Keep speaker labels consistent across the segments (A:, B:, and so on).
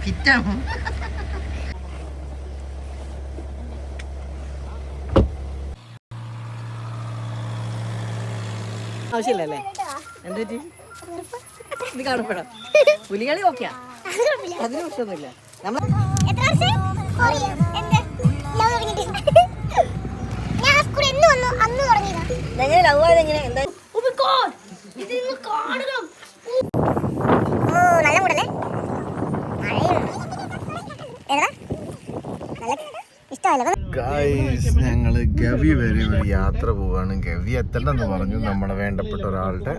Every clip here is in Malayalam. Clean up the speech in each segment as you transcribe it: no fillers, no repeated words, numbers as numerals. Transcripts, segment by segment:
A: കിറ്റാണ്. ആവശ്യമില്ലല്ലേ? എന്താ ഇത് കാണപ്പെടാ പുലികളി ഓക്കെയാ, അതിന് പ്രശ്നമൊന്നുമില്ല. എങ്ങനെ ലവ് ആയത് എങ്ങനെ എന്താ
B: ഞങ്ങള് ഗവി വരെ ഒരു യാത്ര പോവാണ്. ഗവി എത്തണ്ടെന്ന് പറഞ്ഞു നമ്മുടെ വേണ്ടപ്പെട്ട ഒരാളുടെ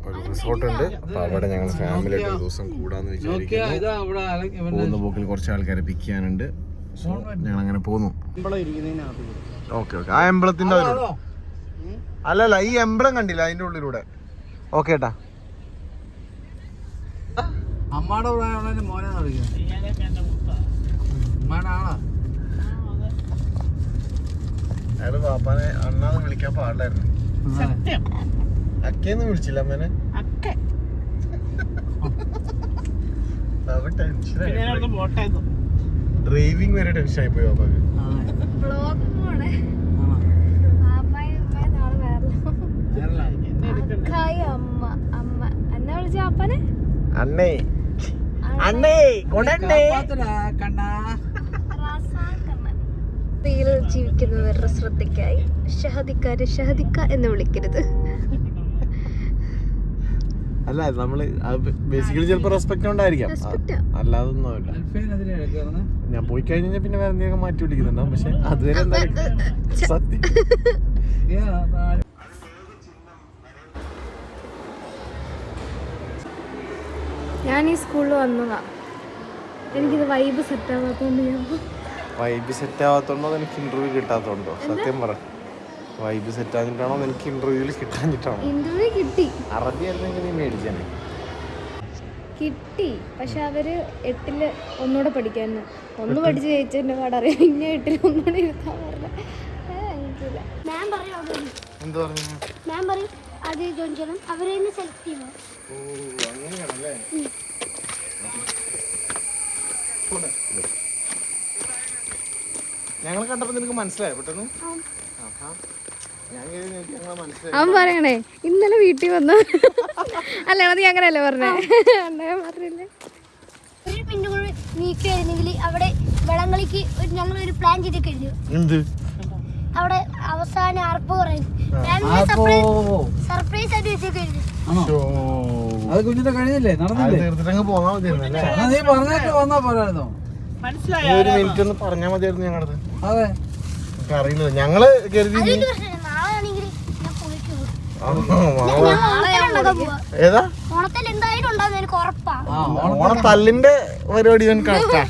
B: ഒരു റിസോർട്ട് ഉണ്ട്. അപ്പൊ അവിടെ ഞങ്ങൾ ഫാമിലി ആയിട്ട് ഒരു ദിവസം കൂടാന്ന് വിചാരിക്കുന്നു. പോകുന്ന പോക്കിൽ കുറച്ച് ആൾക്കാരെ പിക്ക് ചെയ്യാനുണ്ട്. സോ ഞങ്ങൾ അങ്ങനെ പോന്നു. Okay okay. ആ എംബ്ലത്തിന്റെ അല്ലല്ല, ഈ എംബ്ലം കണ്ടില്ല അതിന്റെ ഉള്ളിലൂടെ. ഓക്കെ ഏട്ടാ.
C: അമ്മാടെ പ്രായമുള്ള മോനെ
B: അയാള് പാപ്പാനെ അണ്ണാന്ന് വിളിക്കാൻ പാടില്ലായിരുന്നു. അക്കേന്ന് വിളിച്ചില്ല അമ്മേനെ. ഡ്രൈവിംഗ് വരെ ടെൻഷൻ ആയി പോയി പാപ്പാക്ക്. അണ്ണേ അണ്ണേ കൊണ്ടേ
D: ജീവിക്കുന്നവരുടെ ശ്രദ്ധയ്ക്കായി ഷഹദിക്കാരെ ഷഹദിക്ക എന്ന് വിളിക്കരുത്.
B: അല്ല നമ്മള് ബേസിക്കലി ചിലപ്പോ റെസ്പെക്ട് ഉണ്ടായിരിക്കാം, അല്ലാതൊന്നുമില്ല. ഞാൻ പോയി കഴിഞ്ഞാൽ പിന്നെ വേറെ എന്തെങ്കിലും മാറ്റി വിളിക്കുന്നുണ്ടാവും. പക്ഷെ അതുവരെ എന്തായാലും സത്യം.
D: ഞാൻ ഈ സ്കൂളിൽ വന്നതാ, എനിക്കിത് വൈബ് സെറ്റ് ആവാത്തോണ്ട്
B: വൈബ് സെറ്റ് ആവാത്തോണ്ടോ എനിക്ക് ഇന്റർവ്യൂ കിട്ടാത്തോണ്ടോ? സത്യം പറ, വൈബ് സെറ്റ് ആഞ്ഞിട്ടാണോ എനിക്ക് ഇന്റർവ്യൂവിൽ കിട്ടാഞ്ഞിട്ടാണോ?
D: ഇന്റർവ്യൂ കിട്ടി.
B: അറബി ആയിരുന്നെങ്കിൽ നീ മേടിച്ചേ.
D: കിട്ടി, പക്ഷെ അവര് 8ല് ഒന്നുകൂടെ പഠിക്കാന്ന്. ഒന്ന് പഠിച്ച് ജയിച്ചതിന്റെ പാടറിയാം. ഇനി 8ൽ ഒന്നുകൂടെ ഇരുത്താൻ പറഞ്ഞ
B: ഞങ്ങൾ കണ്ടപ്പോ നിനക്ക് മനസ്സിലായോ പെട്ടെന്ന്?
D: അവൻ പറയണേ ഇന്നലെ വീട്ടിൽ വന്ന അല്ല, അത് അങ്ങനെയല്ലേ പറഞ്ഞേ. പറഞ്ഞില്ലേ
E: നീക്കായിരുന്നെങ്കിൽ അവിടെ വെള്ളംകളിക്ക് ഞങ്ങളൊരു പ്ലാൻ ചെയ്തൊക്കെ എഴുതി. അവിടെ അവസാനം അർപ്പ് പറയും സർപ്രൈസ് ആയിട്ട് വെച്ചൊക്കെ എഴുതി.
C: അത് കുഞ്ഞിന്റെ കഴിഞ്ഞില്ലേ, നടന്നില്ലേ? വന്നാ പോരായിരുന്നോ?
B: ഒരു മിനിറ്റ് ഒന്ന് പറഞ്ഞാ മതിയായിരുന്നു. ഞങ്ങളത്
C: അതെ
B: അറിയില്ല. ഞങ്ങള് കരുതി ഏതാ ഓണത്തല്ലിന്റെ പരിപാടി കറക്റ്റാ.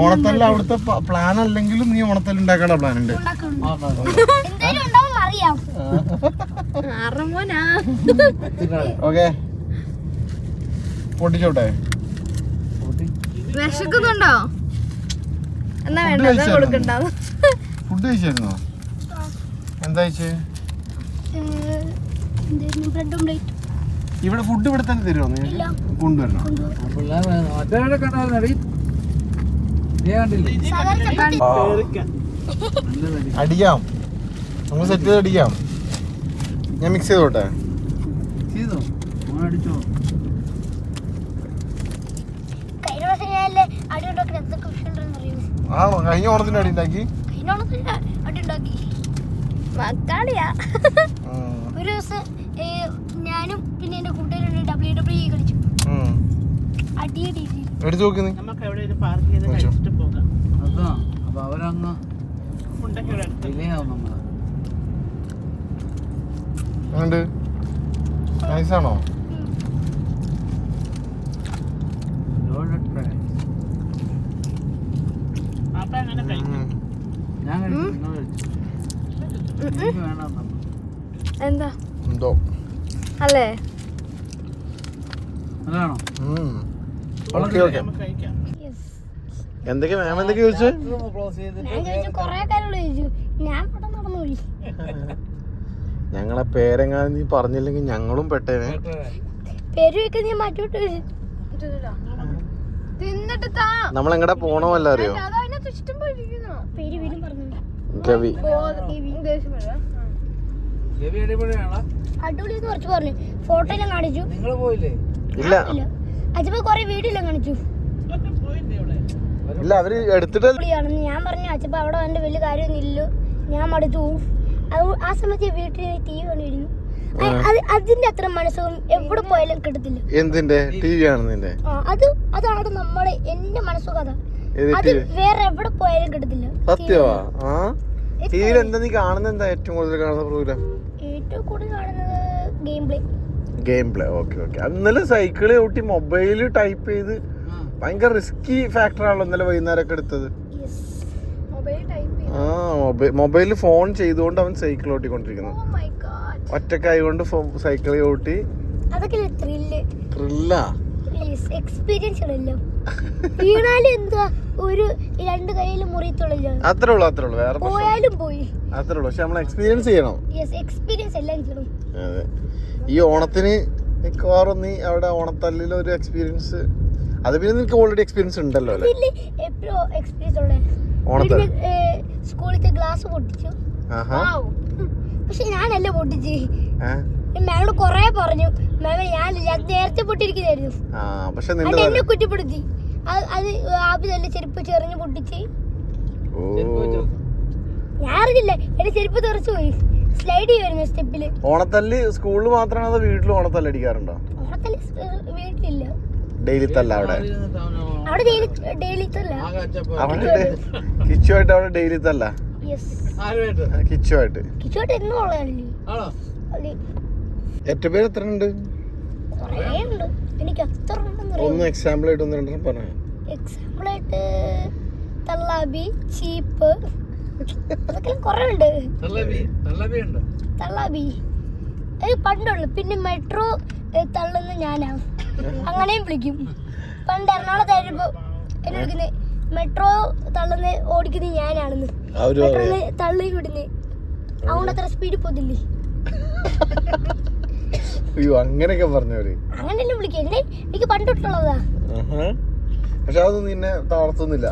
B: ഓണത്തല്ല അവിടുത്തെ പ്ലാൻ അല്ലെങ്കിലും നീ ഓണത്തല്ല് ഉണ്ടാക്കാനുള്ള പ്ലാൻ ഉണ്ട്. ഓക്കെ പൊട്ടിച്ചോട്ടെ.
D: വിശക്കുന്നുണ്ടോ? എന്നാ വേണ്ട കൊടുക്കണ്ടോ?
B: ഫുഡ് കഴിച്ചായിരുന്നോ? എന്താ കഴിച്ചേ? ഇവിടെ ഫുഡ് ഇവിടെ തന്നെ തരുമോ? കൊണ്ടുവരണോ? അടിക്കാം, നമുക്ക് സെറ്റ് ചെയ്ത് അടിക്കാം. ഞാൻ മിക്സ് ചെയ്തോട്ടെ? ആണോ? കഴിഞ്ഞ ഓണത്തിന് അടി ഉണ്ടാക്കി?
E: ഒരു ദിവസം ഞാനും പിന്നെ എന്റെ കൂട്ടുകാരും WWE കളിച്ചു.
B: എടുത്തു നോക്കി നൈസാണോ?
D: എന്താ
B: എന്തോ
D: അല്ലേ?
B: Okay okay. എന്തൊക്കെ മാം എന്തൊക്കെ ചോദിച്ചു? ഞങ്ങളെ പേരെങ്ങാനും നീ പറഞ്ഞില്ലെങ്കിൽ ഞങ്ങളും പെട്ടേനെ.
E: പേര് വെക്കാൻ ഞാൻ മാറ്റോട്ട്
D: തിന്നിട്ട് താ.
B: നമ്മളെങ്ങടെ പോണമല്ല അറിയോ?
D: അതതിനകത്ത് ഇഷ്ടം പോലെ ഇരിക്കുന്നു.
E: പേര് വീണ്ടും പറഞ്ഞു.
B: ഗവി.
C: ഗവി അടിപൊളിയാണോ?
E: അടിപൊളി എന്ന് കുറച്ച് പറഞ്ഞു. ഫോട്ടോ എല്ലാം കാണിച്ചു.
C: നിങ്ങള് പോയില്ലേ?
B: ഇല്ല
E: അച്ഛപ്പ കൊറേ വീഡിയോ എല്ലാം കാണിച്ചു.
B: ഇല്ല അവര് എടുത്തിട്ട്
E: അടിപൊളിയാണെന്ന് ഞാൻ പറഞ്ഞു. അച്ഛപ്പ അവിടെ വന്നിട്ട് വലിയ കാര്യമൊന്നുമില്ലല്ലോ, ഞാൻ മടുത്തു പോവും. അത് ആ സമയത്ത് വീട്ടിൽ TV കണ്ടിരുന്നു. അതിന്റെ അത്ര മനസ്സും എവിടെ പോയാലും കിട്ടത്തില്ല.
B: എന്തിന്റെ TV ആണെന്നിന്റെ?
E: അതാണ് നമ്മുടെ എന്റെ മനസ്സും കഥ. അത് വേറെ എവിടെ പോയാലും കിട്ടത്തില്ല.
B: സത്യവാ? ആ ടിവിയിൽ എന്താ നീ കാണുന്നത്? എന്താ ഏറ്റവും കൂടുതൽ കാണുന്ന പ്രോഗ്രാം?
E: ഏറ്റവും കൂടുതൽ കാണുന്നത്
B: ഗെയിം പ്ലേ. Okay okay. ഇന്നലെ സൈക്കിള് ചവിട്ടി മൊബൈല് ടൈപ്പ് ചെയ്ത് ഭയങ്കര റിസ്കി ഫാക്ടർ ആണല്ലോ ഇന്നലെ വൈകുന്നേരം ഒക്കെ എടുത്തത്. ആ മൊബൈലിൽ ഫോൺ ചെയ്തുകൊണ്ട് അവൻ സൈക്കിൾ ഓട്ടിക്കൊണ്ടിരിക്കുന്നു. ഒറ്റക്കായി കൊണ്ട് സൈക്കിൾ ചവിട്ടി.
E: അതൊക്കെ
B: ത്രില്ലാ
E: എക്സ്പീരിയൻസ് ആണല്ലോ. വീണാലും എന്താ ഒരു 2 കൈയിൽ മുറിയത്തുള്ളൂ.
B: അത്രേ ഉള്ളൂ വേറെ
E: പോയാലും പോയി
B: അത്രേ ഉള്ളൂ. പക്ഷെ നമ്മൾ എക്സ്പീരിയൻസ് ചെയ്യണം.
E: എക്സ്പീരിയൻസ് എല്ലാം ചെയ്യണം.
B: അതെ. ഈ ഓണത്തിന് മിക്കവാറും നീ അവിടെ ഓണത്തല്ലിൽ ഒരു എക്സ്പീരിയൻസ്, അത് പിന്നെ നിനക്ക് ഓൾറെഡി എക്സ്പീരിയൻസ് ഉണ്ടല്ലോ അല്ലേ?
E: എപ്പോഴും എക്സ്പീരിയൻസ് ഉള്ള
B: ഓണത്തല്ല്
E: സ്കൂളിലത്തെ ഗ്ലാസ് പൊട്ടിച്ചു. പക്ഷെ ഞാനല്ല പൊട്ടിച്ച്. മാമോട് കൊറേ പറഞ്ഞു. മാമ ഞാനില്ല, നേരത്തെ പൊട്ടിയിരിക്കുന്നതായിരുന്നു. എന്നെ കുറ്റപ്പെടുത്തി. അത് ആപ്പിതല്ല ചെരുപ്പ് ചെറിഞ്ഞ് പൊട്ടിച്ച്. ഞാൻ അറിഞ്ഞില്ല, എന്റെ ചെരുപ്പ് തെറിച്ചു പോയി. സ്ലൈഡ് ചെയ്യുമായിരുന്നു സ്റ്റെപ്പില്.
B: ഓണത്തല്ല് സ്കൂളിൽ മാത്രമാണോ അതോ വീട്ടിലും ഓണത്തല്ല് അടിക്കാറുണ്ടോ?
E: ഓണത്തല്ല് വീട്ടിലില്ല.
B: ഡെയിലി തല്ല അവിടെ
E: ഡെയിലി തല്ല.
B: അവിടെ കിച്ചുമായിട്ട് അവിടെ ഡെയിലി തല്ല. കിച്ചുമായിട്ട്
E: എന്നും ഉള്ളതല്ലേ.
B: എത്ര പേര് എത്ര ഉണ്ട്?
E: എനിക്ക് അത്ര
B: ഒന്ന് എക്സാമ്പിൾ ആയിട്ട് ഒന്ന് രണ്ടെണ്ണം പറഞ്ഞു.
E: എക്സാമ്പിൾ ആയിട്ട് തള്ളാബി, ചീപ്പ്, അതൊക്കെ കുറെ ഉണ്ട്. തള്ളാബി പണ്ടുള്ളു. പിന്നെ മെട്രോ തള്ളുന്ന ഞാനാ, അങ്ങനെയും വിളിക്കും. പണ്ട് എറണാകുളത്തായിരുന്നപ്പോ എന്നെ വിളിക്കുന്നത് മെട്രോ തള്ളുന്ന ഓടിക്കുന്നത് ഞാനാണെന്ന്. മെട്രോന്ന് തള്ളി വിടുന്നത്, അതുകൊണ്ട് അത്ര സ്പീഡിൽ പോതില്ലേ.
B: അങ്ങനെയൊക്കെ പറഞ്ഞവര്
E: അങ്ങനെയല്ലേ വിളിക്കുക. എനിക്ക് പണ്ടൊട്ടുള്ളതാ.
B: പക്ഷെ അതൊന്നും നിന്നെ തളർത്തുന്നില്ല.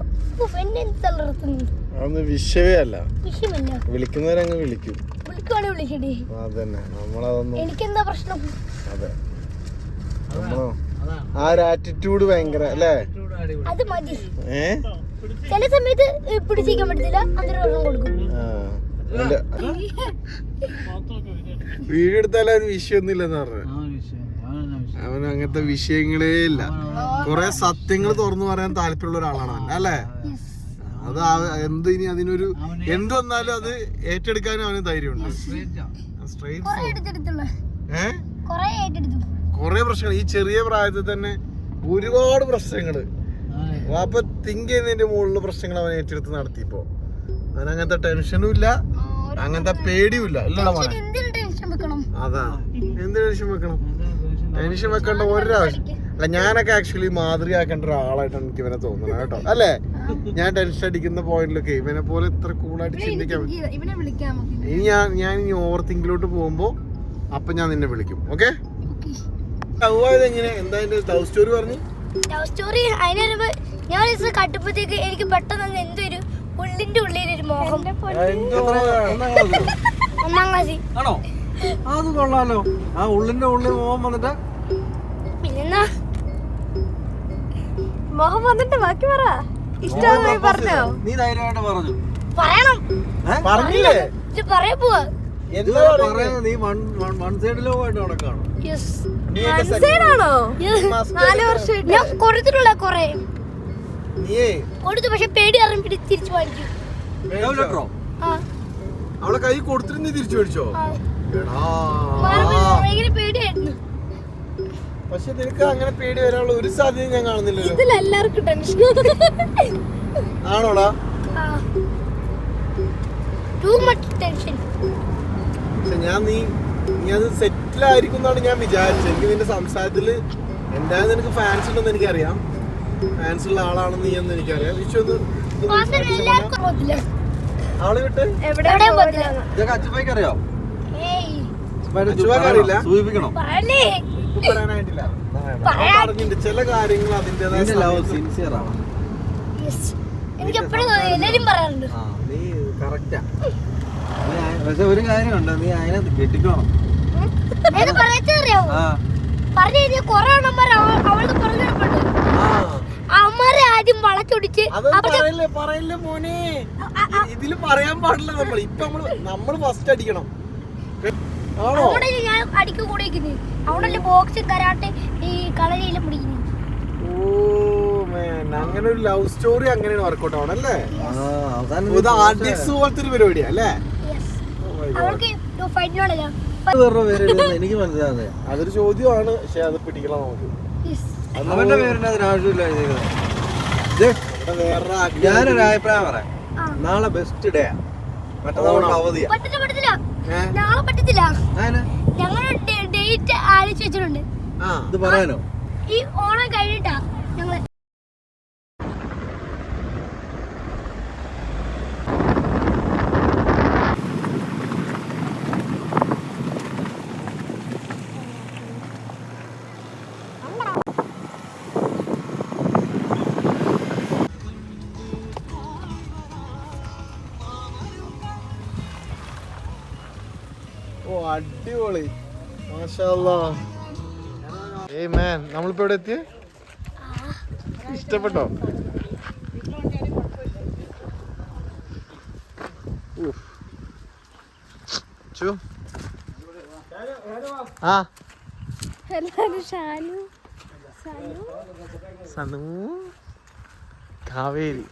E: എന്നെ തളർത്തുന്നു
B: അതൊന്നും വിഷയമേ അല്ല.
E: വിഷയമല്ല,
B: വിളിക്കുന്നവരങ്ങ് വിളിക്കും.
E: വിളിക്കുവാണെ വിളിക്കട്ടെ.
B: അതന്നെ നമ്മളതൊന്നും.
E: എനിക്കെന്താ പ്രശ്നം?
B: അതെ, നമ്മളോ ആ ഒരു ആറ്റിറ്റ്യൂഡ് ഭയങ്കര അല്ലേ?
E: അത് മതി. ചില സമയത്ത് പിടിച്ചിരിക്കാൻ പറ്റത്തില്ല, അന്നേരം കൊടുക്കും.
B: വീഡിയോ എടുത്താലും അതിന് വിഷയമൊന്നുമില്ലെന്ന് പറഞ്ഞു. അവന് അങ്ങനത്തെ വിഷയങ്ങളേ ഇല്ല. കൊറേ സത്യങ്ങൾ തുറന്നു പറയാൻ താല്പര്യമുള്ള ഒരാളാണ് അവൻ അല്ലേ? അത് എന്ത് ഇനി അതിനൊരു എന്ത് വന്നാലും അത് ഏറ്റെടുക്കാനും അവന് ധൈര്യമുണ്ട്. കൊറേ പ്രശ്നങ്ങൾ ഈ ചെറിയ പ്രായത്തിൽ തന്നെ, ഒരുപാട് പ്രശ്നങ്ങള്. അപ്പൊ തിങ്ക് ചെയ്യുന്നതിന്റെ മുകളിലുള്ള പ്രശ്നങ്ങൾ അവൻ ഏറ്റെടുത്ത് നടത്തിയപ്പോ അവൻ അങ്ങനത്തെ ടെൻഷനും ഇല്ല, അങ്ങനത്തെ പേടിയും ഇല്ല. ഇല്ലടാ മോനെ, അതാ എന്ത് ടെൻഷൻ വെക്കണം? ടെൻഷൻ വെക്കേണ്ട ഒരാവശ്യം അല്ല. ഞാനൊക്കെ ആക്ച്വലി മാതൃകയാക്കേണ്ട ഒരാളായിട്ടാണ് എനിക്ക് ഇവനെ തോന്നുന്നത് കേട്ടോ, അല്ലേ? ഞാൻ ടെൻഷൻ അടിക്കുന്ന പോയിന്റിലൊക്കെ ഇവനെ പോലെ ഇത്ര കൂളായിട്ട് ചിന്തിക്കാൻ ഇനി ഞാൻ ഇനി ഓവർ തിങ്കിലോട്ട് പോകുമ്പോ അപ്പൊ ഞാൻ നിന്നെ വിളിക്കും. ഓക്കെ? എങ്ങനെ എന്താ ലവ് സ്റ്റോറി പറഞ്ഞു?
E: ലവ് സ്റ്റോറി അതിന് ഞാൻ കട്ടപ്പത്തേക്ക് എനിക്ക് പെട്ടെന്ന് എന്തൊരു ഉള്ളിന്റെ ഉള്ളിലൊരു മോഹം. 1ാം ക്ലാസ്സിൽ
C: ആണോ? അത് കൊള്ളാലോ. ആ ഉള്ളിന്റെ ഉള്ളിൽ മോഹം വന്നിട്ട്
E: പിന്നെന്നാ
D: മോഹം വന്നിട്ട് ബാക്കി പറ. ഇഷ്ടമായി പറഞ്ഞോ?
C: നീ ധൈര്യമായിട്ട് പറഞ്ഞു.
E: പറയണം.
B: പറഞ്ഞില്ലേ?
E: ഇത് പറയാ പോവാ.
C: നീ വൺ സൈഡിലോ ആയിട്ട് നടക്കാണോ?
D: മനസ്സിലാണോ? 4 വർഷമായിട്ട്
E: ഞാൻ കൊടുത്തിട്ടുള്ള കൊറേ
B: നീയേ
E: കൊടുത്തു, പക്ഷെ പേടി അറിഞ്ഞിട്ട് തിരിച്ചു മേടിച്ചു.
B: അവളെ കൈ കൊടുത്തിട്ട് നീ തിരിച്ചു മേടിച്ചോ?
E: ഭയങ്കര പേടിയായിരുന്നു.
B: പക്ഷെ നിനക്ക് അങ്ങനെ പേടി വരാനുള്ള ഒരു സാധ്യത ഞാൻ കാണുന്നില്ലല്ലോ.
D: ഇതിലെല്ലാവർക്കും ടെൻഷൻ
B: ആണോടാ?
E: Too much tension.
B: പക്ഷെ നീ അത് സെറ്റിൽ ആയിരിക്കും എന്നാണ് ഞാൻ വിചാരിച്ചത്. എനിക്ക് നിന്റെ സംസാരത്തില് എന്തായാലും നിനക്ക് ഫാൻസ് ഉണ്ടെന്ന് എനിക്കറിയാം, ഫാൻസ് ഉള്ള ആളാണെന്ന് നീ എന്ന് എനിക്കറിയാം. ആള് വിട്ട്
C: ഇതൊക്കെ അച്ഛപ്പായിക്ക് അറിയാം?
B: അറിയില്ല.
C: സൂചിപ്പിക്കണോ? ഒന്നും പറയാനായിട്ടില്ല. പറഞ്ഞിട്ടുണ്ട് ചില കാര്യങ്ങൾ അതിൻ്റെതായ ലവ് സിൻസിയർ ആണ്.
E: എനിക്ക് എപ്പോഴും എല്ലാരും പറയാറുണ്ട്.
C: നീ കറക്റ്റാ. പക്ഷെ ഒരു കാര്യമുണ്ട്, നീ അതിനെ കെട്ടിക്കണം.
E: അറിയാവോ പറഞ്ഞു കഴിഞ്ഞാൽ കൊറേ എണ്ണന്മാർ അവളുടെ പുറകെ അമ്മമാരെ ആദ്യം വളച്ചൊടിച്ച്
C: പറയില്ലേ മോനെ, ഇതില് പറയാൻ പാടില്ല. നമ്മള് ഫസ്റ്റ് അടിക്കണം.
E: അവിടെ ഞാൻ അടിക്ക് കൂടെ അവിടെ ബോക്സ് കരാട്ടെ ഈ കളരിയിലും പിടിക്കുന്നു.
C: അങ്ങനെ ഒരു ലവ് സ്റ്റോറി അങ്ങനെയാണ് വർക്കൗട്ട് ആവണല്ലേ. ഇത് ആർട്ടിക്സ് പോലത്തെ ഒരു പരിപാടിയാ അല്ലേ?
E: അവൾക്ക് ഫൈറ്റിനോടല്ല
C: എനിക്ക് മനസ്സിലാകുന്നത് അതൊരു ചോദ്യമാണ്. പക്ഷെ അത് പിടിക്കണം നമുക്ക്. അവന്റെ പേരിന്റെ അതിനാവശ്യമില്ല. ഞാനൊരു അഭിപ്രായം പറയാം. നാളെ ബെസ്റ്റ് ഡേ മറ്റന്നാൾ അവധിയാ.
E: നാളെ പറ്റത്തില്ല. ഞങ്ങള് ഡേറ്റ് ആലോചിച്ച് വെച്ചിട്ടുണ്ട്.
C: ഇത് പറയാനോ?
E: ഈ ഓണം കഴിഞ്ഞിട്ടാ ഞങ്ങള്
C: അടിപൊളി. നമ്മളിപ്പോ എവിടെ എത്തിയ? ഇഷ്ടപ്പെട്ടോ? സനു കാവേരി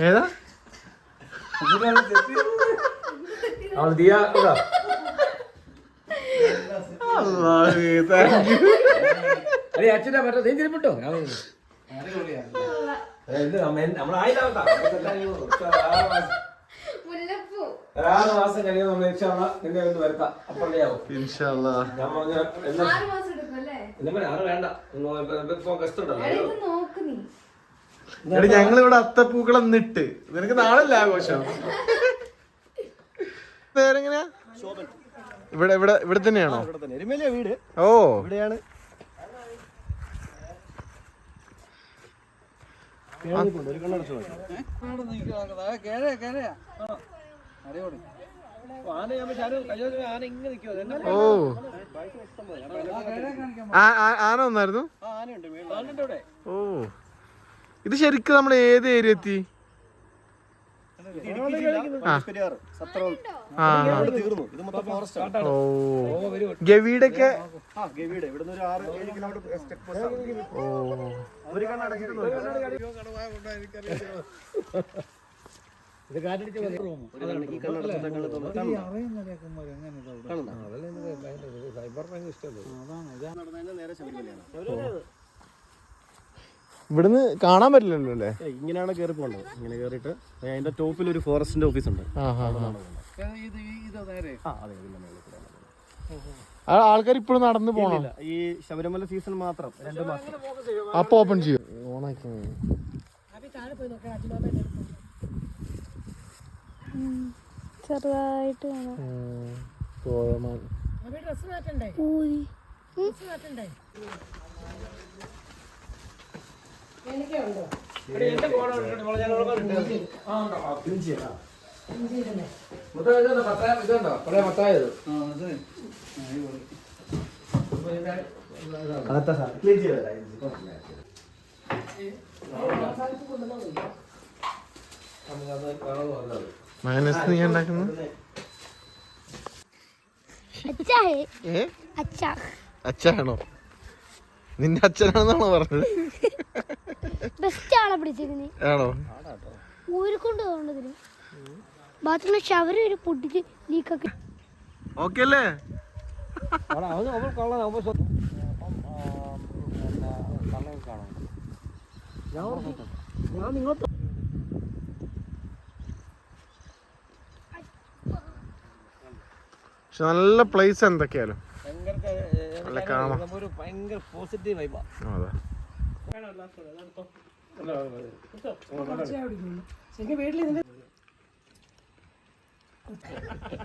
C: ഏതാ?
A: അച്ഛനാ പറ്റോ തിരിപ്പിട്ടോ
F: ഒരാറ് മാസം കഴിയുമ്പോൾ നമ്മൾ നിന്നെ ഒന്ന് വരുത്താം. അപ്പോൾ
C: ഞങ്ങളിവിടെ അത്തപ്പൂക്കളം നിട്ട് നിനക്ക് നാളല്ല ആഘോഷം. പേരെങ്ങനെയാ? ഇവിടെ ഇവിടെ ഇവിടെ തന്നെയാണോ? വീട്. ഓ ഇവിടെയാണ്. ഓ ആന വന്നായിരുന്നു. ഓ ഇത് ശരിക്കും നമ്മൾ ഏത് ഏരിയ എത്തി? ഓ ഗവിയുടെ ഒക്കെ. ഇവിടുന്ന് കാണാൻ പറ്റില്ലല്ലോ അല്ലേ?
G: ഇങ്ങനെയാണ് കയറി പോകേണ്ടത്. ഇങ്ങനെ കയറിയിട്ട് അതിന്റെ ടോപ്പിൽ ഒരു ഫോറസ്റ്റിന്റെ ഓഫീസ് ഉണ്ട്.
C: ആൾക്കാർ ഇപ്പോഴും നടന്നു പോകണം.
G: ഈ ശബരിമല സീസൺ മാത്രം 2 മാസം
C: അപ്പൊ ഓപ്പൺ ചെയ്യും. ഓണാക്കി
D: ചെറുതായിട്ട്
C: മയനസ് നീ ഉണ്ടാക്കുന്നു? അച്ഛനാണോ? നിന്റെ അച്ഛനാണെന്നാണോ പറഞ്ഞത്? ആണോ?
E: ഊരിക്കൊണ്ട് പോകേണ്ടതിന് ബാത്റൂമിൽ ഷവര് ഒരു പൊട്ടിച്ച് ലീക്കൊക്കെ.
C: ഓക്കെ അല്ലേ? പക്ഷെ നല്ല പ്ലേസ് എന്തൊക്കെയാലും നല്ല കാണാം.
G: ഭയങ്കര പോസിറ്റീവ് വൈബാ.
C: അതെ.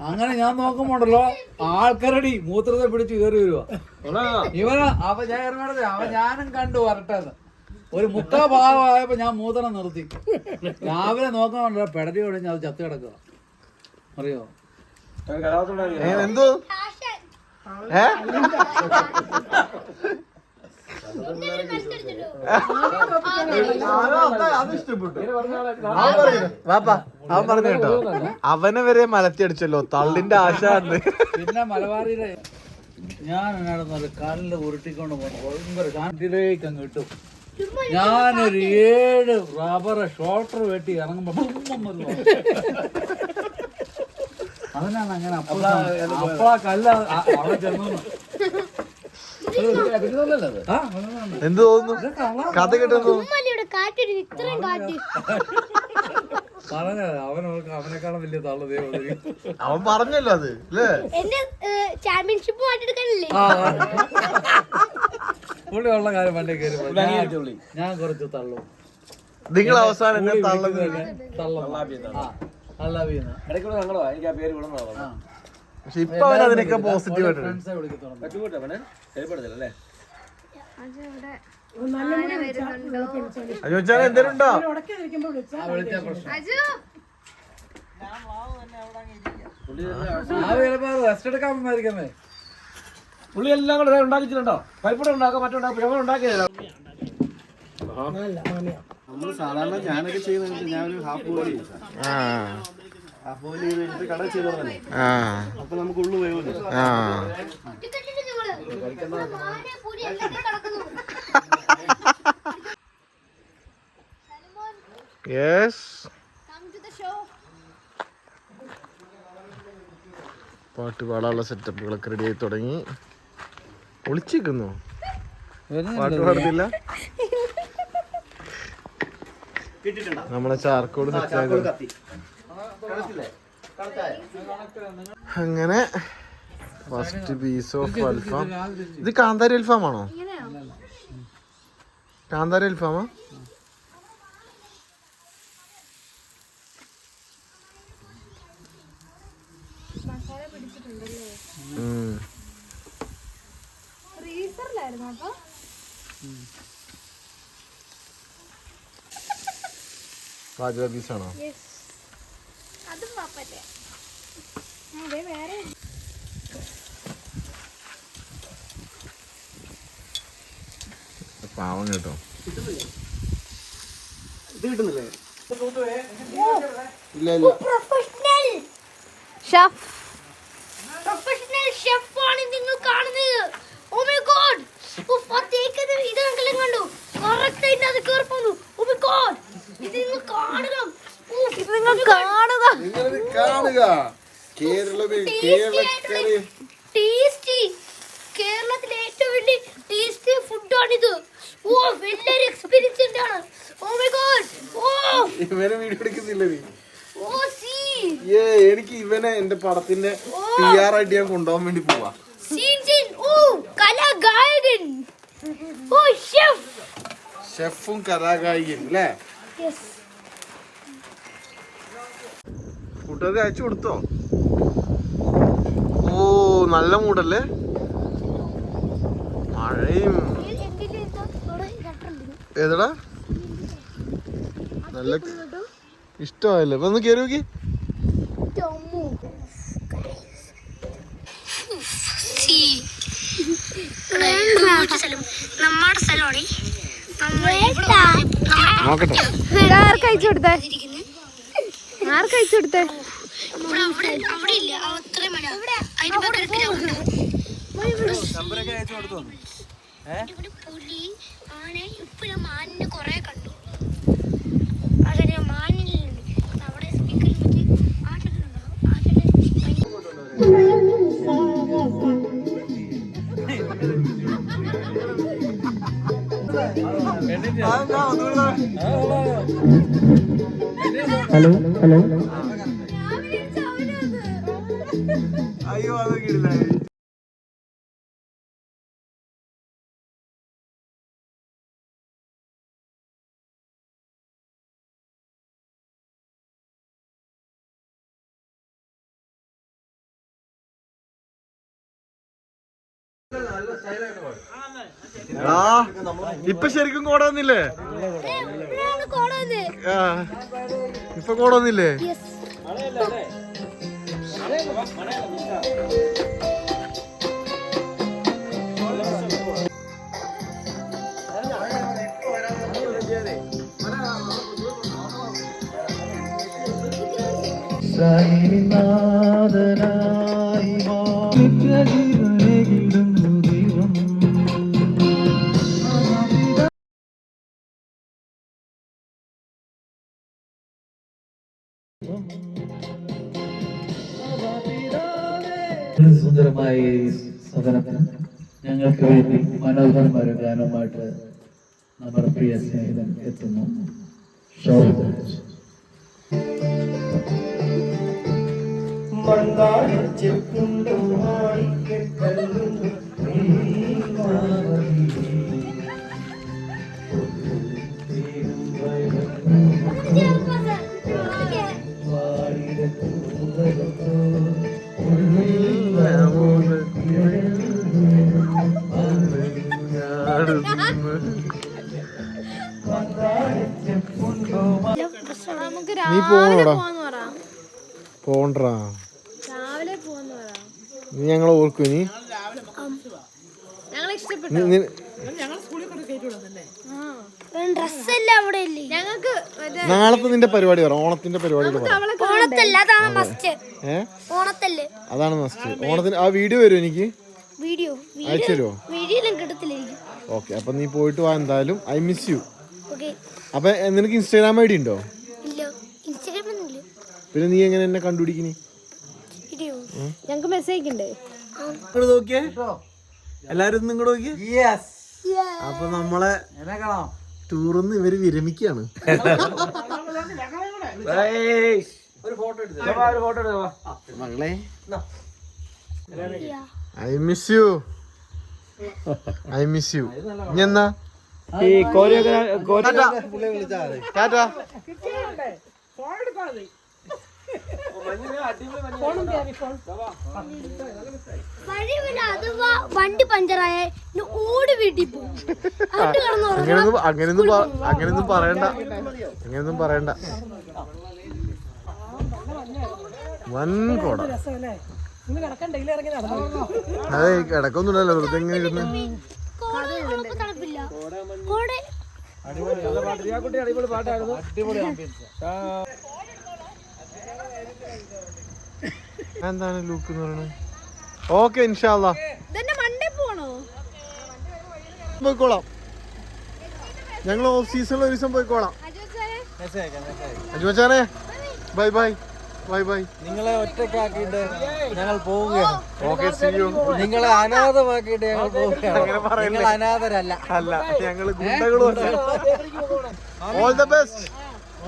A: അങ്ങനെ ഞാൻ നോക്കുമ്പോണ്ടല്ലോ ആൾക്കാരടി മൂത്രത്തെ പിടിച്ച് കയറി വരുവാ ഇവന്. അപ്പൊ ഞാൻ അവൻ ഞാനും കണ്ടു വരട്ടെന്ന്. ഒരു മുക്കാ ഭാഗമായപ്പോ ഞാൻ മൂത്രം നിർത്തി. രാവിലെ നോക്കാണ്ടല്ലോ പെടലി ഒഴിഞ്ഞ് അത് ചത്തു കിടക്കുക. അറിയോ?
B: എന്തോ അത് ഇഷ്ടപ്പെട്ടു. വാപ്പാ അവൻ പറഞ്ഞു കേട്ടോ, അവനെ വരെ മലത്തി അടിച്ചല്ലോ, തള്ളിന്റെ ആശ.
A: പിന്നെ മലബാറിയിലെ ഞാൻ നടന്നത് കാലില് ഉരുട്ടിക്കൊണ്ട് പോകുന്നു കാറ്റിലേക്ക് അങ്ങ് ഇട്ടു. ഞാനൊരു 7 റബ്ബർ ഷോൾട്ടർ വെട്ടി ഇറങ്ങുമ്പോ അതിനാണ് അങ്ങനെ അപ്പളാ കല്ല അവിടെ ചെന്നു.
B: എന്ത് തോന്നുന്നു കഥ കേട്ടു?
A: അവനെക്കാളും വലിയ തള്ളതേ.
B: അവൻ പറഞ്ഞല്ലോ അത് അല്ലേ,
E: ചാമ്പ്യൻഷിപ്പ് മാറ്റിയെടുക്കാനല്ലേ?
A: പുള്ളി ഉള്ള കാര്യം വണ്ടി കയറി ഞാൻ കുറച്ച് തള്ളും.
B: നിങ്ങൾ അവസാനം എന്നെ തള്ളുന്നത്. പക്ഷെ ഇപ്പൊ അവൻ അതിനൊക്കെ പോസിറ്റീവ് ആയിട്ട് അജോച്ചാൻ എന്തേലും ഉണ്ടോ?
A: റെസ്റ്റ് എടുക്കാൻ വന്നായിരിക്കുന്നേ.
F: പുള്ളി എല്ലാം കൂടെ ഉണ്ടാക്കിച്ചിട്ടുണ്ടോ? പരിപ്പട ഉണ്ടാക്കാം, മറ്റുണ്ടാക്കാം, ഉണ്ടാക്കിയതല്ല.
G: നമ്മള് സാധാരണ ഞാനൊക്കെ ചെയ്യുന്ന ഞാനൊരു ഹാഫ് ബോയിൽ ചെയ്ത് കഴിഞ്ഞിട്ട് കട ചെയ്തോളല്ലേ, അപ്പൊ നമുക്ക് ഉള്ളു വേവല്ലോ.
B: പാട്ട് പാടാനുള്ള സെറ്റപ്പുകളൊക്കെ റെഡി ആയി തുടങ്ങി. ഒളിച്ചിരിക്കുന്നു, പാട്ട് പാടുന്നില്ല. നമ്മളെ ചാർക്കോട് അങ്ങനെ ഫസ്റ്റ് പീസ് ഓഫ് അൽഫാം. ഇത് കാന്താരി അൽഫാമാണോ? കാന്താരി അൽഫാമാ? ബാജുവ പീസാണോ? പാവം കേട്ടോ.
G: ഇത് കിട്ടുന്നില്ലേ?
B: ഇല്ല ഇല്ല,
E: പ്രൊഫഷണൽ ഷെഫ് ആണ് നിങ്ങൾ കാണുന്നത്. ഓ മൈ ഗോഡ്, ഇതെങ്കിലും കണ്ടു കറക്റ്റ് ആയിട്ട് അത് കേറി പോന്നു. ഓ മൈ ഗോഡ്, ഇത് നിങ്ങൾ കാണുക, ഇത് നിങ്ങൾ കാണുക. കേരളത്തിലെ ഏറ്റവും വലിയ ടേസ്റ്റി ഫുഡാണിത്. ഓ വലിയൊരു എക്സ്പീരിയൻസ് ആണ്. ഓ മൈ ഗോഡ്, ഓ
B: ഇവനെ വീഡിയോ എടുക്കുന്നില്ല നീ?
E: ഓ സീ
B: എനിക്ക് ഇവനെ എന്റെ പടത്തിന്റെ PR ആയിട്ട് ഞാൻ കൊണ്ടുപോകാൻ വേണ്ടി പോവാ.
E: ഓ കലാഗായകൻ, ഓ
B: ഷെഫും കലാഗായികൻ അല്ലേ? കൂട്ടുകാർക്ക് അയച്ചു കൊടുത്തോ? ഓ നല്ല മൂടല്ലേ, മഴയും. ഏതടാ നല്ല ഇഷ്ടമായല്ലേ? ഇപ്പൊ ഒന്ന് കേറി നോക്കി.
E: നമ്മുടെ സ്ഥലമാണ്.
B: നോക്കട്ടെ,
D: ആർക്കയച്ചു കൊടുത്തേ? ആർക്കയച്ചു കൊടുത്തേ?
E: അവിടെ ഇല്ല, അത്രയും മഴ. പുലി, ആന, ഇപ്പൊ ഞാൻ മാനിനെ കൊറേ കണ്ടു. പക്ഷെ ഞാൻ മാനിലുണ്ട് അവിടെ സ്പീക്കറിൽ വെച്ച്
B: അയ്യോ അതൊക്കെ ഇല്ല. ഇപ്പൊ ശരിക്കും കോട വന്നില്ലേ? ഇപ്പൊ കോട വന്നില്ലേ?
A: സുന്ദരമായ സദനത്തിന് ഞങ്ങൾക്ക് വേണ്ടി മനോഹരമായ ഗാനവുമായിട്ട് നമ്മുടെ പ്രിയ സ്നേഹിതൻ എത്തുന്നു.
B: നീ പോണോടാ? പോണ്ടാ,
D: രാവിലെ പോവാന്ന് പറ.
B: നീ ഞങ്ങളെ ഓർക്കൂ. നീ
D: ഞങ്ങളെ ഇഷ്ടപ്പെട്ടു.
E: ഡ്രസ്സെല്ലാം അവിടെ ഇല്ലേ?
D: ഞങ്ങൾക്ക്
B: നാളത്തെ നിന്റെ പരിപാടി പറ. ഓണത്തിന്റെ പരിപാടികൾ പറ.
E: ഓണത്തല്ല, അതാണ് മസ്റ്റ്. ഓണത്തല്ലേ
B: അതാണ് മസ്റ്റ്. ഓണത്തിന് ആ വീഡിയോ വരും എനിക്ക്
E: വീഡിയോ
B: അയച്ചു തരുമോ?
E: വീഡിയോയിലും കിട്ടത്തില്ലായിരിക്കും.
B: ഓക്കെ, അപ്പൊ നീ പോയിട്ട് വാ. എന്തായാലും ഐ മിസ് യു.
E: ഓക്കെ.
B: അപ്പൊ നിനക്ക് ഇൻസ്റ്റാഗ്രാം ഐ ഡി ഉണ്ടോ?
E: ഇല്ല, ഇൻസ്റ്റാഗ്രാമിൽ.
B: പിന്നെ നീ എങ്ങനെ എന്നെ കണ്ടുപിടിക്കണി?
E: വീഡിയോ
D: ഞങ്ങൾക്ക് മെസ്സേജ് അയക്കണ്ടേ?
C: ഇങ്ങോട്ട് നോക്കിയേ, എല്ലാരും ഇങ്ങോട്ട് നോക്കിയേ. അപ്പൊ നമ്മളെ ടൂറിന്ന് ഇവര് വിരമിക്കാണ്. മകളെ I miss you, I miss you. ഇനി എന്നാ
F: ഈ
B: ടാറ്റാ.
E: വണ്ടി പഞ്ചറായ ഓടി വീട്ടിൽ പോകും.
B: അങ്ങനെയൊന്നും പറയണ്ട, അങ്ങനെയൊന്നും പറയണ്ട. വൻ കോട. അതെ, കിടക്കൊന്നുമില്ലല്ലോ, വെറുതെ എങ്ങനെ ഇരുന്ന്.
E: തണുപ്പില്ല.
F: അടിപൊളി പാട്ടായിരുന്നു.
B: എന്താണ് ലൂക്ക് എന്ന് പറയുന്നത്? ഓക്കെ, ഇൻഷാ അല്ലാ
D: മണ്ടേ പോണോ?
B: പോയിക്കോളാം. ഞങ്ങൾ ഓഫ് സീസണിൽ ഒരു ദിവസം പോയിക്കോളാം. അജുമച്ചാനെ ബൈ ബൈ ബൈ ബൈ.
C: നിങ്ങളെ ഒറ്റക്കാക്കിയിട്ട് ഞങ്ങൾ പോവുകയാണ്.
B: Okay, see you.
C: നിങ്ങളെ അനാഥമാക്കിയിട്ട് ഞങ്ങൾ പോവുകയാണ്. നിങ്ങൾ അനാഥരല്ല.
B: അല്ല, ഞങ്ങൾ ഗുണ്ടകളും. All the best.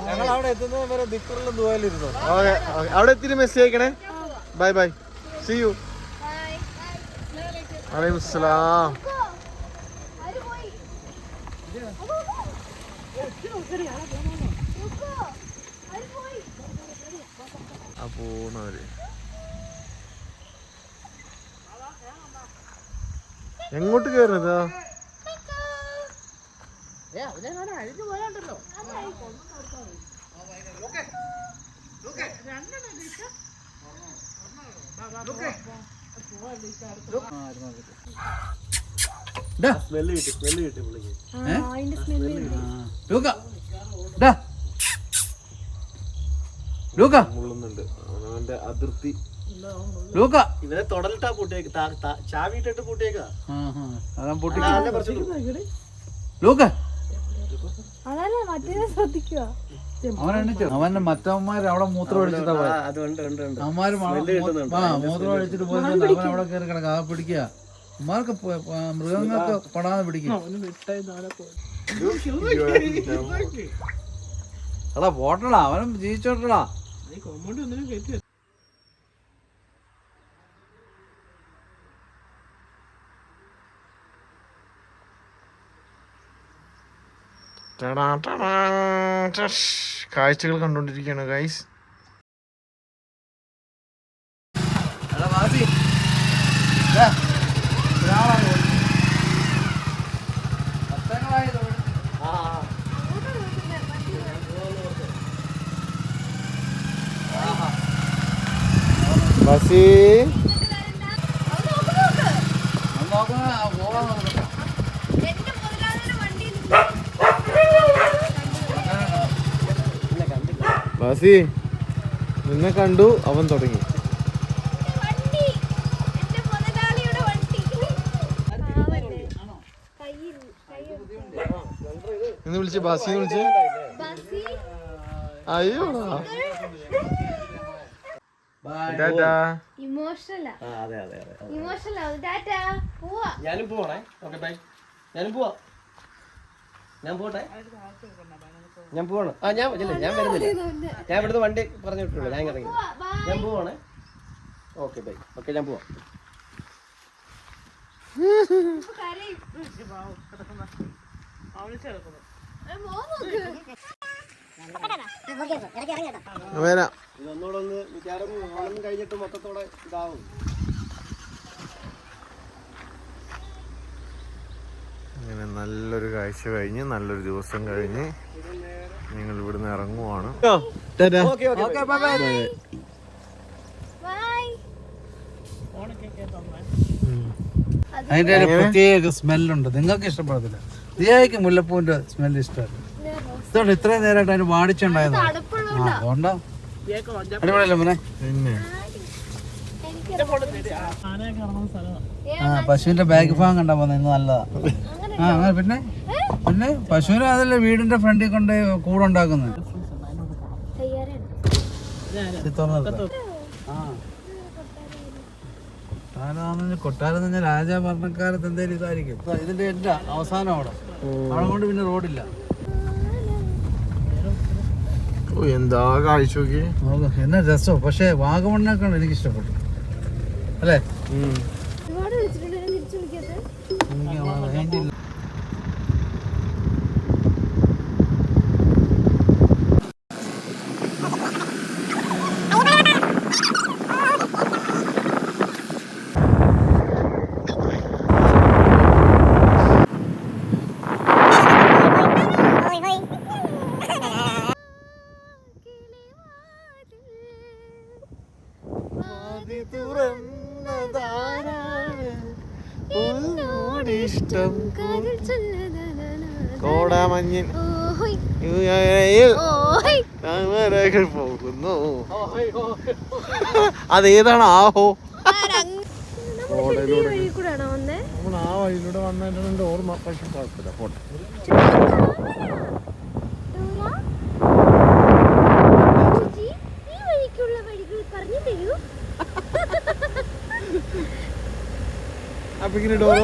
C: ഞങ്ങൾ അവിടെ എത്തുന്നത് വരെ ദിക്കറിലും ദുബായിലിരുന്നു.
B: ഓക്കെ, അവിടെ എത്തിയിട്ട് മെസ്സേജ് അയക്കണേ. Bye bye, see you. വലൈക്കും സലാം. പോണവര് എങ്ങോട്ട് കേറുന്നതാ? മുള്ളുന്നുണ്ട് അവന്റെ അതിർത്തി.
G: ഇവരെ തൊടലിട്ടാ പൂട്ടിയേക്ക്, ചാവിട്ടിട്ട് പൂട്ടിയേക്കാ.
A: അവന്റെ മറ്റവന്മാര് അവിടെ മൂത്രം ഒഴിച്ചിട്ടാ പോയത്. അവന്മാര് മൂത്രം ഒഴിച്ചിട്ട് പോയത് അവൻ അവിടെ കയറി കിടക്കുക. ആ പിടിക്കുക. അമ്മമാർക്ക് മൃഗങ്ങൾക്ക് പെടാതെ പിടിക്കും. എടാ പോട്ടടാ, അവനും ജീവിച്ചോട്ടടാ.
B: കാഴ്ചകൾ കണ്ടോണ്ടിരിക്കുകയാണ് ഗൈസ്.
A: ഒരാളാണ്
B: ബസി ബസി നിന്നെ കണ്ടു അവൻ തുടങ്ങി. എന്ന് വിളിച്ച് ബസി വിളിച്ച് അയ്യോ
D: ഇമോഷണലാ
G: അതെ
D: ഇമോഷണലാ ടാറ്റാ പോവാ.
G: ഞാനും പോവാണേ. Okay bye. ഞാനും പോവാ. ഞാൻ പോട്ടെ. ഞാൻ പോവാണ്. ഞാൻ വരുന്നില്ല. ഞാൻ ഇവിടുന്ന് വണ്ടി പറഞ്ഞു വിട്ടുള്ളൂ. ഞാൻ ഇറങ്ങി. ഞാൻ പോവാണേ. Okay bye. ഓക്കെ ഞാൻ പോവാം.
B: വരാം.
G: ഇതൊന്നുകൂടെ ഒന്ന് വിചാരം ഓണം കഴിഞ്ഞിട്ട് മൊത്തത്തോടെ ഇതാവും.
B: അങ്ങനെ നല്ലൊരു കാഴ്ച കഴിഞ്ഞ് നല്ലൊരു ദിവസം കഴിഞ്ഞ് ഞങ്ങൾ ഇവിടുന്ന് ഇറങ്ങുവാണ്.
A: അതിന്റെ ഒരു പ്രത്യേക സ്മെല്ലുണ്ട്, നിങ്ങൾക്ക് ഇഷ്ടപ്പെടത്തില്ല. ദിയായ്ക്ക് മുല്ലപ്പൂവിന്റെ സ്മെല്ല് ഇഷ്ടമല്ല. ഇതുകൊണ്ട് ഇത്രയും നേരമായിട്ട് അതിന് വാടിച്ചുണ്ടായിരുന്നു. അതുകൊണ്ടാ അടിപൊളിയല്ലേ മോനെ?
B: പിന്നെ
A: പശുവിന്റെ ബാക്ക് ഭാഗം കണ്ടാ പോന്നെ ഇന്ന് നല്ലതാ. അങ്ങനെ പിന്നെ പിന്നെ പശുവിനെ അതല്ലേ വീടിന്റെ ഫ്രണ്ടിൽ കൊണ്ട് കൂടുണ്ടാക്കുന്നത്. കൊട്ടാരം തന്നെ രാജാ ഭരണക്കാലത്ത് എന്തേലും ഇതായിരിക്കും. ഇതിന്റെ എന്റെ അവസാനം അവിടെ കൊണ്ട് പിന്നെ റോഡില്ല.
B: എന്താ കാഴ്ച നോക്കി
A: എന്നാ രസോ. പക്ഷെ വാഗമണ്ണൊക്കെയാണ് എനിക്ക് ഇഷ്ടപ്പെട്ടു അല്ലേ?
B: ഇഷ്ടം കോടാമഞ്ഞിൻ താമരകൾ പോകുന്നു. അതേതാണ് ആഹോ? നമ്മൾ ആ വഴിയിലൂടെ വന്നിട്ടുണ്ട് ഓർമ്മ. പക്ഷെ കുഴപ്പമില്ല, പോട്ടെ. അപ്പൊ ഇങ്ങനെ ഡോറോ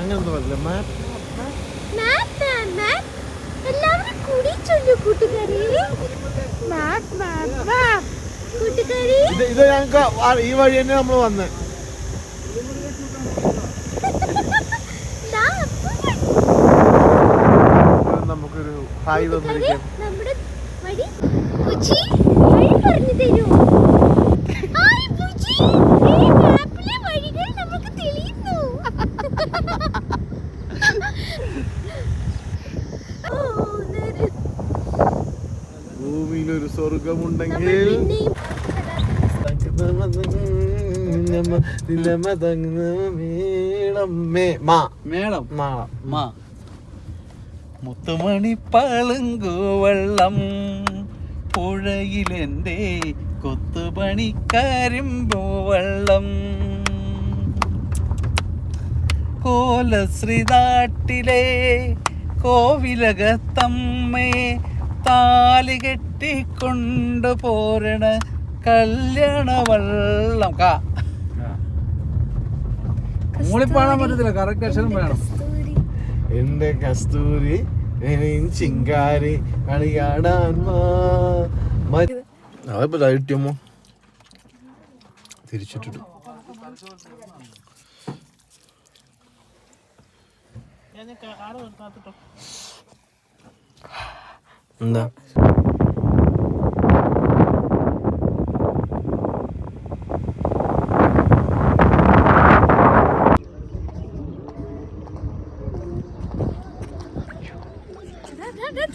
B: അങ്ങനത്തെ പറയില്ല. ഇത് ഞങ്ങക്ക് ഈ വഴി തന്നെ നമ്മൾ വന്നേ. നമുക്കൊരു ഹായ് തന്നിരിക്കാം. ഭൂമിയിലൊരു സ്വർഗമുണ്ടെങ്കിൽ
A: മുത്തുമണി പളുങ്കു വെള്ളം പുഴയിലെന്റെ കൊത്തുപണിക്കരിമ്പൂ വെള്ളം കോലശ്രീനാട്ടിലെ കോവിലകത്തമ്മേ താലി കെട്ടിക്കൊണ്ട് പോരണ കല്യാണ വെള്ളം. മൂളിപ്പാടാൻ പറ്റത്തില്ല, കറക്റ്റ് അക്ഷരം വേണം.
B: എന്റെ കസ്തൂരി ചിങ്കാരി കളിയാടാൻ അതപ്പോ തഴിട്ടിയമ്മോ തിരിച്ചിട്ടിട്ടു. എന്താ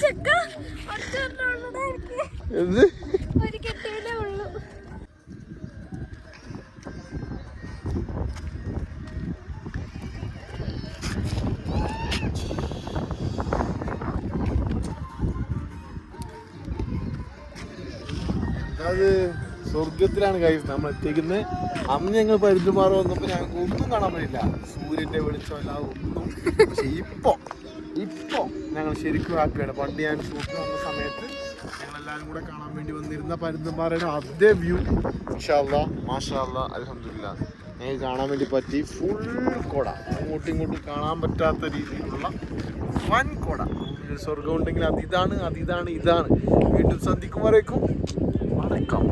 E: ചെക്ക
B: അത് സ്വർഗത്തിലാണ് കൈസ് നമ്മൾ എത്തിക്കുന്നത്. അന്ന് ഞങ്ങൾ പരുന്തുംപാറ വന്നപ്പോൾ ഞങ്ങൾക്ക് ഒന്നും കാണാൻ പറ്റില്ല, സൂര്യന്റെ വെളിച്ചം അല്ലാതെ ഒന്നും. പക്ഷെ ഇപ്പൊ ഞങ്ങൾ ശരിക്കും ഹാപ്പിയാണ്. പണ്ട് ഞാൻ ഷൂട്ടിന് വന്ന സമയത്ത് ഞങ്ങളെല്ലാവരും കൂടെ കാണാൻ വേണ്ടി വന്നിരുന്ന പരുന്തുംപാറയുടെ അതേ വ്യൂ ഇൻഷാ അല്ലാഹ് മാഷാ അല്ലാഹ് അൽഹംദുലില്ലാഹ് ഞങ്ങൾക്ക് കാണാൻ വേണ്ടി പറ്റി. ഫുൾ കോട, അങ്ങോട്ടും ഇങ്ങോട്ടും കാണാൻ പറ്റാത്ത രീതിയിലുള്ള വൻ കോട. സ്വർഗം ഉണ്ടെങ്കിൽ അതിതാണ്. വീണ്ടും സന്ധിക്കുമ്പോഴേക്കും വണക്കം.